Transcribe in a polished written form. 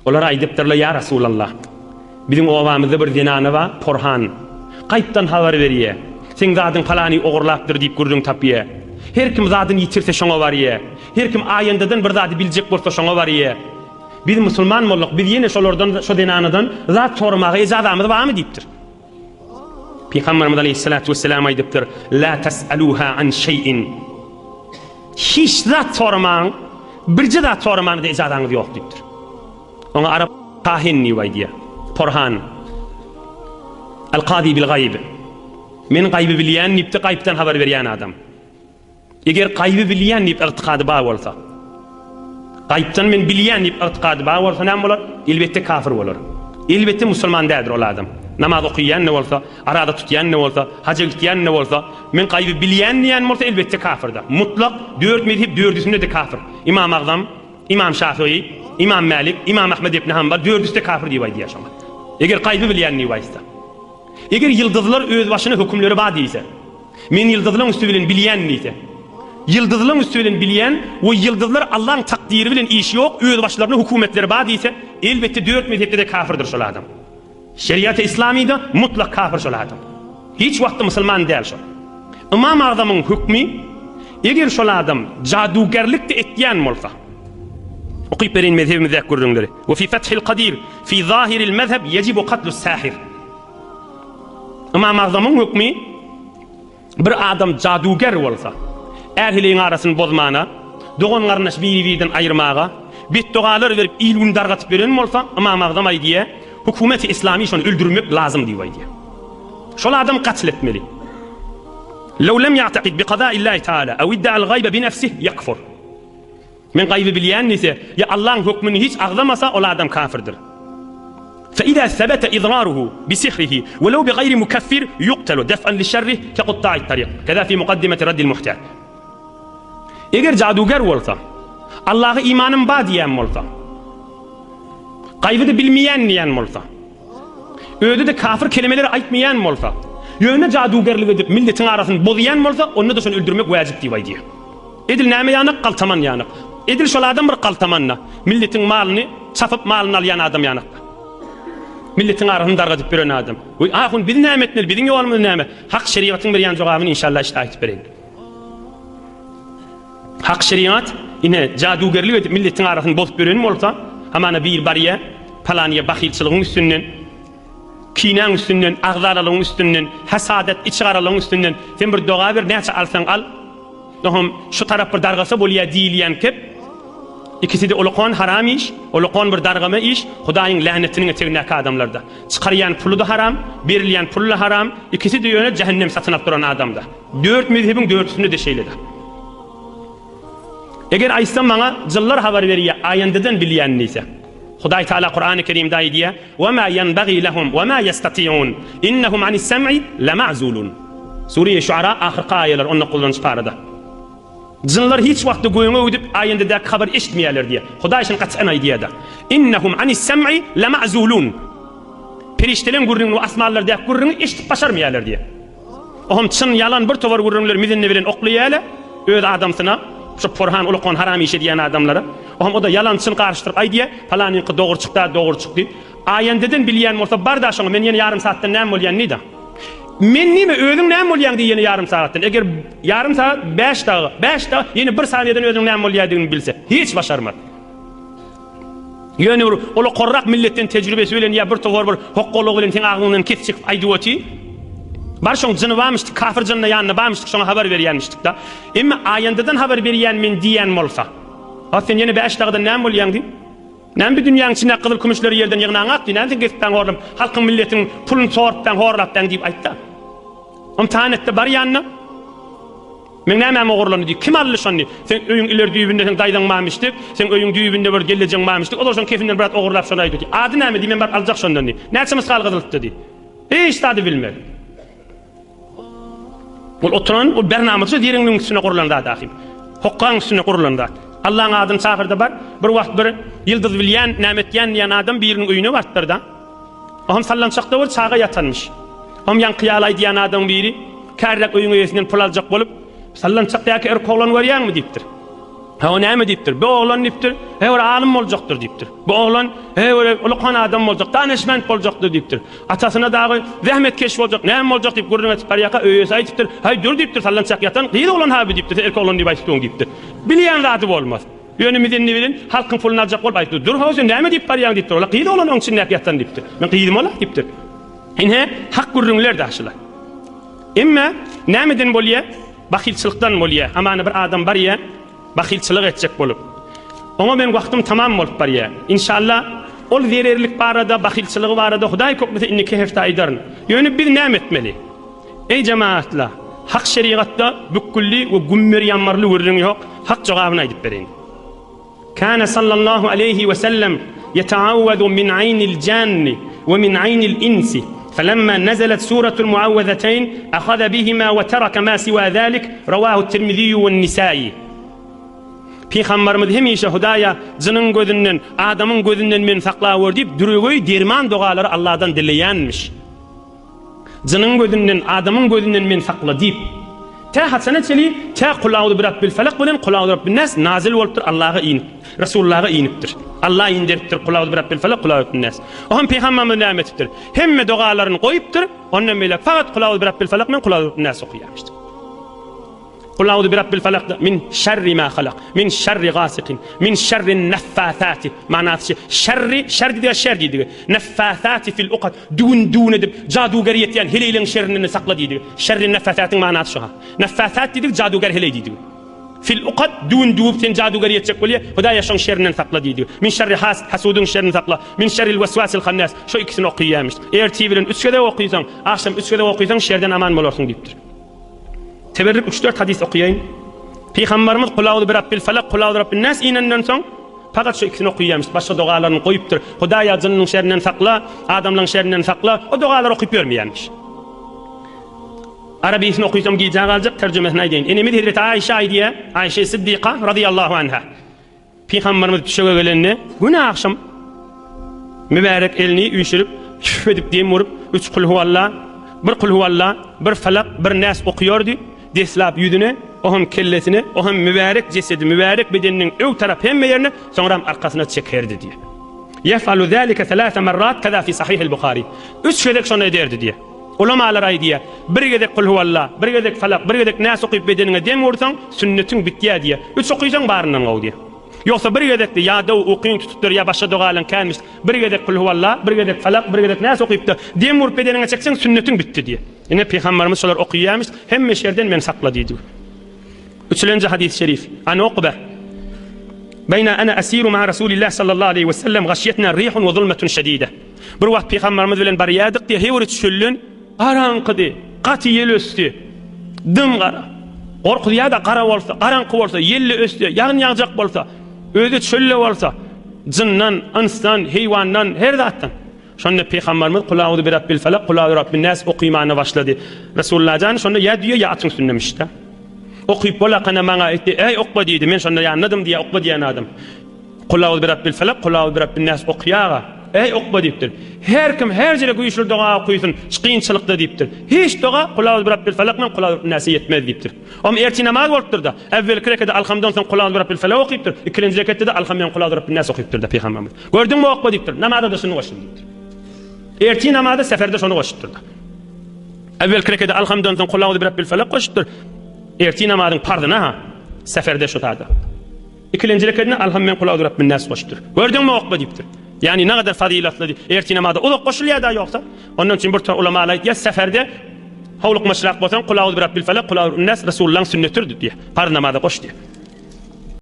Olar aýdypdyrlar ya Rasulallah. Bizim obamyzda bir zinany ba, Porhan. Gaýpdan habar berýär. Sen zadyň falany ogurlapdyr diýip gürrüň tapýar. Her kim zadyny ýitirse şoňa barýar. Her kim aýyndadan bir zady biljek bolsa şoňa barýar. Biz musulman bolak, biz ýene şolardan, şo dinanydan zat sormagy ejazamyz barmy diýipdir. Peygamberimiz aleyhissalatu vesselam aýdypdyr: "La tas'aluha an şey'in." Hiç zat sormaň, birje zat sormaň da ejazanyz ýok diýipdir. Ona Arap kahin diýýär. Porhan. Al-qadi bil gayb. Men gaýby bilýän, nipti gaýpdan habar berýän adam. Eger gaýby bilýän nip irtiqady bar bolsa, gaýpdan men bilýän nip irtiqady bar bolsa näme bolar? Elbetde kafir bolar. Elbetde musulman dädir ol adam. Namaz okuyan ne bolsa, arada tutyan ne bolsa, hacca gitýän ne bolsa, men gaýby bilýän diýen bolsa elbetde kafirdir. Mutlak 4 mezhep 4'üsünde de kafir. İmam Azam, İmam Şafii, İmam Malik, İmam Ahmed ibn Hanbal 4'üsü de kafir diýip aýdýar. Eger gaýby bilýän ne bolsa. Eger yıldızlar öz başına hükümleri bar diýse, men yıldızlaryň üstü bilen bilýän diýse, yıldızlaryň üstü bilen bilýän we yıldızlar Allah'ın takdiri bilen iş ýok, öz başlaryna hökümetleri bar diýse, elbetde 4 mezhepde de kafirdir şol adam. Şeriat-ı İslamiyda mutlak kafir şol adam. Hiç wagtda musulman däl şol. İmam Azamyň hükmi, eger şol adam jadugerlik de etýän bolsa, okyp berin mezhebimizde görüňler. Ve fi Fathil Qadir fi zahiril mezheb yecibu qatlus sahir. İmam Azamyň hükmi, bir adam jaduger bolsa, ähliň arasyny bozmana, dogan garnaş biri-birinden aýyrmaga, betdogalar berip ilgün dargatyp beren bolsa, İmam Azam aýdýar, hükümeti İslami şonu öldürmek lazım diýip aýdýar. Şol adam qatl etmeli. Law lam ya'taqid bi qada'illahi ta'ala aw idda'a al-ghayba bi nafsihi yakfur. Men gaýby bilýän ise, ya Allah'ın hükmüni hiç agzamasa ol adam kafirdir. Fa idha thabata idraruhu bi sihrihi walaw bi ghayri mukaffir yuqtalu daf'an li sharrihi ka qutta'i at-tariq. Kaza fi muqaddimati radd al-muhtaj. Eger jaduger bolsa, Allah'a imanım bar diýen bolsa, gaýbydy bilmeýän diýen bolsa, öýde de kafir kelimeleri aýtmaýan bolsa, ýöne jadugerlik edip milletiň arasyny bozýan bolsa, onu da şonu öldürmek wajib diýip aýdýar. Edil näme ýanyk, galtaman ýanyk. Edil şol adam bir galtamanna, milletiň malyny çapyp malyny alýan adam ýanyk. Milletiň arasyny dargatyp beren adam. Oy, ahun biz näme etmeli, biziň ýolumyz näme? Hak şeriatyň berýän jogabyny inşallah işte aýtyp bereň. Hak şeriat ine jadugerlik edip milletiň arasyny bozup beren bolsa, hamana bir bariye, palaniye bahilçiliğin üstünden, kinaň üstünden, agzalaryň üstünden, hasadat içgaralyň üstünden, sen bir doga bir näçe alsaň al, dohum şu tarap bir dargasa bolýar diýilýän kep, ikisi de ulaqan haram iş, ulaqan bir dargama iş, Hudaýyň lanetiniň etegindäki adamlarda. Çykarýan pulu da haram, berilýän pul da haram, ikisi de ýöne cehennem satyn alyp duran adamda. 4 mezhebiň 4'üsünde de şeýledi. Eger aýsam maňa jyllar habar berýär, aýandadan bilýän ise. Hudaý Taala Qur'an-ı Kerimde aýdýar: "Wa ma yanbaghi lahum wa ma yastati'un innahum anis sam'i lama'zulun." Suriye Şuara ahirki aýalar onu kullanýan parada. Jynlar hiç wagtda göýüňe ödüp aýandada habar eşitmeýärler diýär. Hudaý şunu gatsan aýdýar da: "Innahum anis sam'i lama'zulun." Periştelen gurrunly asmanlarda gurruny eşitip başarmaýarlar diýär. Ohum çyn yalan bir tovar gurrunlar mizinne bilen oklaýarlar, öz adamsyna şu Porhan ulaqan haram işe diýen adamlara. Ohum o da yalançyny garşyryp aýdýar, falany dogry çykdy, dogry çykdy. Aýandadan bilýän bolsa barda şoňa men ýene ýarym saatdan näme bolýan nida? Men nime özüň näme bolýan diýeni ýarym saatdan. Eger ýarym saat 5 dagy ýene 1 saniýeden özüň näme bolýandygyny bilse, hiç başarmaz. Ýöne ola qorrak milletten tejribesi bilen ýa bir togor bir hokkolygy bilen teň agyňdan kesip aýdypty. Bar şoň jyny barmyşdy, kafir jynyna ýanyna barmyşdy, şoňa habar berýänmişdik da. Emma aýandadan habar berýän men diýen bolsa, ha sen ýene 5 dagda näme bolýandy? Näme bir dünýäň içinde gyzyl kümüşleri ýerden ýygnan atdy, näme gesipden gorlum, halkyň milletiň puluny sortdan horlapdan diýip aýtdy. Tanetde bar ýanyna. Men näme ogurlany diýip kim ally şonu? Sen öýüň iler düýbünde sen daýdan mamışdyk, sen öýüň düýbünde bir gelejek mamışdyk. Olar şoň kefinden birat ogurlap şonu aýdy. Ady näme diýip men bar aljak şondan diýip. Näçe mysgal gyzylypdy diýip. Hiç tadı bilmedi. Ol oturan, ol bernamyjy diriňiň üstüne gurulanda dahyp. Hokkaň üstüne gurulanda. Allah'ın adyny çakyrdy bar. Bir wagt bir ýyldyz bilýän, nämetýän ýan adam biriniň öýüne bartdyrda. Ohum sallançakda bir çaga ýatanmyş. Ohum ýan kyýalaý diýen adam biri, kärrak öýüň ýesinden pul aljak bolup, sallançakdaky erkek oglan görýärmi diýipdir. Ha o näme diýipdir? Bu oglan diýipdir, öyle alim boljakdyr diýipdir. Bu oglan öyle ulukhan adam boljak, danışmand boljakdyr diýipdir. Atasyna dagy zähmetkeş boljak, näme boljak diýip gurrun etip barýaka öýesi aýdypdyr. Hay dur diýipdir, sallançak ýatan, gyýdy oglan haby diýipdir, erkek oglan diýip aýtdyň diýipdir. Bilýän zady bolmaz. Ýönümizden ne bilin, halkyň pulunu aljak bolup aýtdy. Dur hoýsa näme diýip barýan diýipdir. Ola gyýdy oglan oň içinde ýatan diýipdir. Men gyýdym ola diýipdir. Ine hak gurrunlar daşylar. Emma nämeden bolýar? Bahilçilikden bolýar. Amany bir adam barýa, bahilçilik etjek bolup. Ona men wagtym tamam bolup barýar. İnşallah ol zererlik barada, bahilçiligi barada Hudaý köpmese inniki hefta aýdaryn. Ýöne bir näme etmeli? Ey jemaatlar, hak şeriatda bükülli we gümmür ýanmarly gurrun ýok. Hak jogabyny aýdyp bereň. Kana sallallahu aleyhi ve sellem yeta'awwadu min aynil janni ve min aynil insi. فلما نزلت سورة المعوذتين أخذ بهما وترك ما سوى ذلك رواه الترمذي والنسائي. Peygamberimiz hemişe Hudaýa jynyň gözünden, adamyň gözünden men saklawar diýip dürügöy derman dogalary Allahdan dileýänmiş. Jynyň gözünden, adamyň gözünden men sakla diýip. Ta hasanetli, ta kul a'udhu birabbil falaq bilen kul a'udhu birabbin nas nazil bolupdyr, Allah'a inip, Resulullah'a inipdir. Allah indiripdir kul a'udhu birabbil falaq kul a'udhu bin nas. Ohan Peygamberimiz näme etipdir? Hemme dogalaryny goýupdyr, ondan beýle faqat kul a'udhu birabbil falaq men kul a'udhu bin nas okuýarmyşdyr. قل أعوذ برب الفلق من شر ما خلق من شر غاسق من شر النفاثات معناه شر دي الشر دي نفاثات في العقد دون دب جادوگريت يعني هليلن شرن سقلا دي شر النفاثات معناه شو نفاثات دي جادوگر هلي دي في العقد دون تن جادوگريت çekbolýa Hudaýa şoň şerrinden sakla diýdi. Min şerri hasudun şerrinden sakla. Min şerril vesvasil hannas. Şu ikisini okuýarmyş. Erti bilen 3 kere okuýsaň, akşam 3 kere okuýsaň şerden aman bolarsyň diýipdir. Teberrük 3-4 hadis okuýaýyn. Peygamberimiz kul a'udhu birabbil falaq kul a'udhu birabbin nas inenden soň fakat şu ikisini okuýarmyş. Başga dogalaryny goýupdyr. Hudaýa jynnyň şerrinden sakla, adamlaryň şerrinden sakla. O dogalary okuyup bermeýärmiş. Arabiýasyny okuýsam giýjä galjak terjemesini aýdýyn. Enemi Hazrat Aýşa aýdýa, Aýşa Siddiqa radiyallahu anha. Peygamberimiz düşege gelende günä akşam mübarek elini üýşürip küf edip diýip vurup 3 kul huvallah, bir kul huvallah, bir falaq, bir nas okuýardy. Deslap yüzüne, ohum kellesine, ohum mübarek cesedi, mübarek bedeninin öv taraf hemme yerine, sonra arkasına çekerdi diye. Yefalu zâlike 3 merrat kaza fi sahih el-Bukhari. 3 gedek şonu ederdi diye. Ulamalar aýdýar, bir gedek kul huvallah, bir gedek falaq, bir gedek nas okuýup bedenine dem vursaň, sünnetin bitýär diye. 3 okuýsaň baryndan gaw diye. Yoksa bir gedek de ya da okuyun tutupdur ya başa dogalan kalmış. Bir gedek kul huvallah, bir gedek falaq, bir gedek nas okuyup da dem vurup bedenine çeksen sünnetin bitti diye. Yine Peygamberimiz şolar okuýarmyş, hemme şerden men sakla diýdi. 3-nji hadis şerif. An Uqba. Bayna ana asiru ma Rasulillah sallallahu aleyhi ve sellem gashiyatna rihun ve zulmatun şedide. Bir wagt Peygamberimiz bilen barýadyk diye hewri çöllün araňkydy, gaty ýel ösdi. Dım gara. Gorkudy da gara bolsa, garaňky bolsa, ýelli ösdi, ýagyn ýagjak bolsa, öýde çölle bolsa, jynnan, instan, heýwandan, her zatdan. Şonda Peygamberimiz kul a'udhu birabbil falaq kul a'udhu birabbin nas okuýmany başlady. Resulullah jan şonda ýa diýe ýa atyň sünnemişde. Okuyup bolakana maňa etdi. Ey okba diýdi. Men şonda ýanladım diýe okba diýen adam. Kul a'udhu birabbil falaq kul a'udhu birabbin nas okuýaga. Ey okba diýipdir. Her kim her jere güýçli doga okuýsun, kynçylykda diýipdir. Hiç doga kul a'udhu birabbil falaq men kul a'udhu birabbin nas ýetmez diýipdir. Ama erti namaz bolupdyr da. Evvel rekatda alhamdan soň kul a'udhu birabbil falaq okuýupdyr. Ikinji rekatda da alhamdan kul a'udhu birabbin nas okuýupdyr da Peygamberimiz. Gördüňmi okba diýipdir. Namazda da şunu goşdum diýipdir. Erti namazda seferde şonu goşupdyr da. Evvel rekatda alhamdan soň kul a'udhu birabbil falaq goşupdyr. Erti namazyň pardyna ha seferde şotada. İkinji rekatda alhamdan kul a'udhu birabbin nas goşupdyr. Gördüňmi okba diýipdir. Yani ne kadar fazilatlı erti namazda uluk koşulýar da yoksa. Onun için bir ulama aýtdy, seferde hawluk maşrak bolsaň kul a'udhu birabbil falaq kul a'udhu bin nas Resulullah'ın sünnetidir diye. Par namazda koş diye.